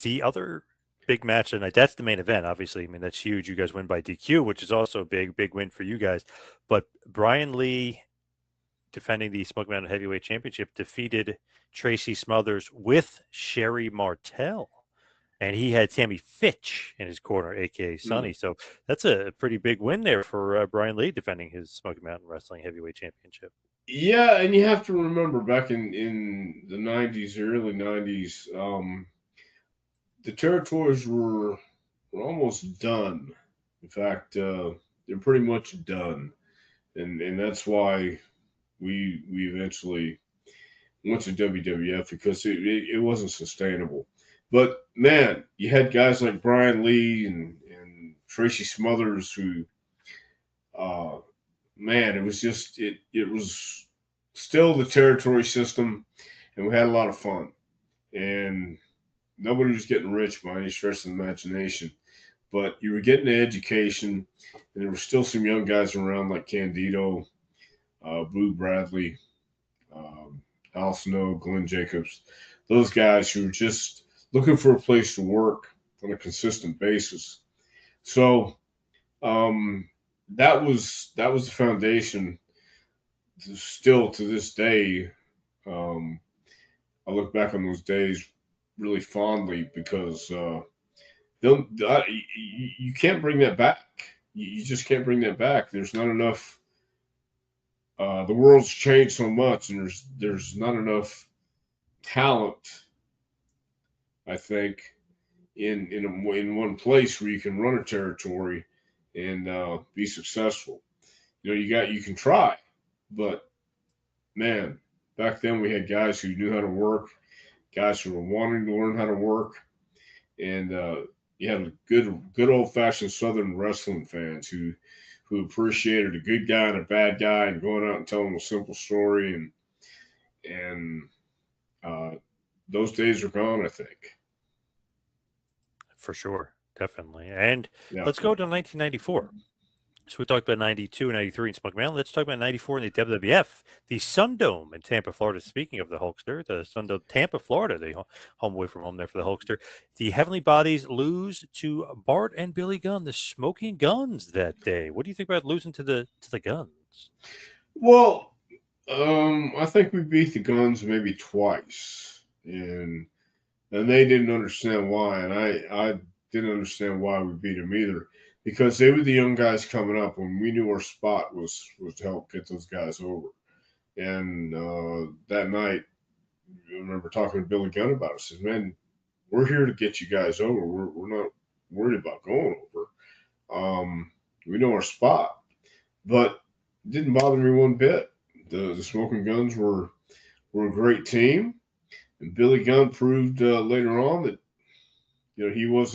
The other big match tonight, that's the main event, obviously. I mean, that's huge. You guys win by DQ, which is also a big win for you guys. But Brian Lee, defending the Smoky Mountain Heavyweight Championship, defeated Tracy Smothers with Sherry Martel. And he had Tammy Fitch in his corner, aka Sonny. So that's a pretty big win there for Brian Lee defending his Smoky Mountain Wrestling Heavyweight Championship. Yeah, and you have to remember back in the '90s, early '90s, the territories were almost done. In fact, they're pretty much done, and that's why we eventually went to WWF because it wasn't sustainable. But man, you had guys like Brian Lee and Tracy Smothers who, uh, man, it was just it was still the territory system, and we had a lot of fun. And nobody was getting rich by any stretch of the imagination, but you were getting an education, and there were still some young guys around like Candido, Boo Bradley, um, Al Snow, Glenn Jacobs, those guys who were just looking for a place to work on a consistent basis. So um, that was the foundation. Still to this day, um, I look back on those days really fondly because you can't bring that back. You just can't bring that back. There's not enough. The world's changed so much, and there's not enough talent, I think, in one place where you can run a territory and be successful. You can try, but man, back then we had guys who knew how to work, guys who were wanting to learn how to work, and you had good old fashioned Southern wrestling fans who appreciated a good guy and a bad guy and going out and telling a simple story and uh, those days are gone. I think. For sure, definitely. And Yeah. let's go to 1994. So we talked about 92, 93 in Smoky Mountain. Let's talk about 94 in the WWF, the Sundome in Tampa, Florida. Speaking of the Hulkster, the Sundome, Tampa, Florida, the home away from home there for the Hulkster. The Heavenly Bodies lose to Bart and Billy Gunn, the Smoking Guns that day. What do you think about losing to the Guns? Well, I think we beat the Guns maybe twice, and they didn't understand why, and I didn't understand why we beat them either, because they were the young guys coming up, and we knew our spot was to help get those guys over. And that night, I remember talking to Billy Gunn about it. I said, "Man, we're here to get you guys over. We're not worried about going over. We know our spot." But it didn't bother me one bit. The Smoking Guns were a great team, and Billy Gunn proved later on that he was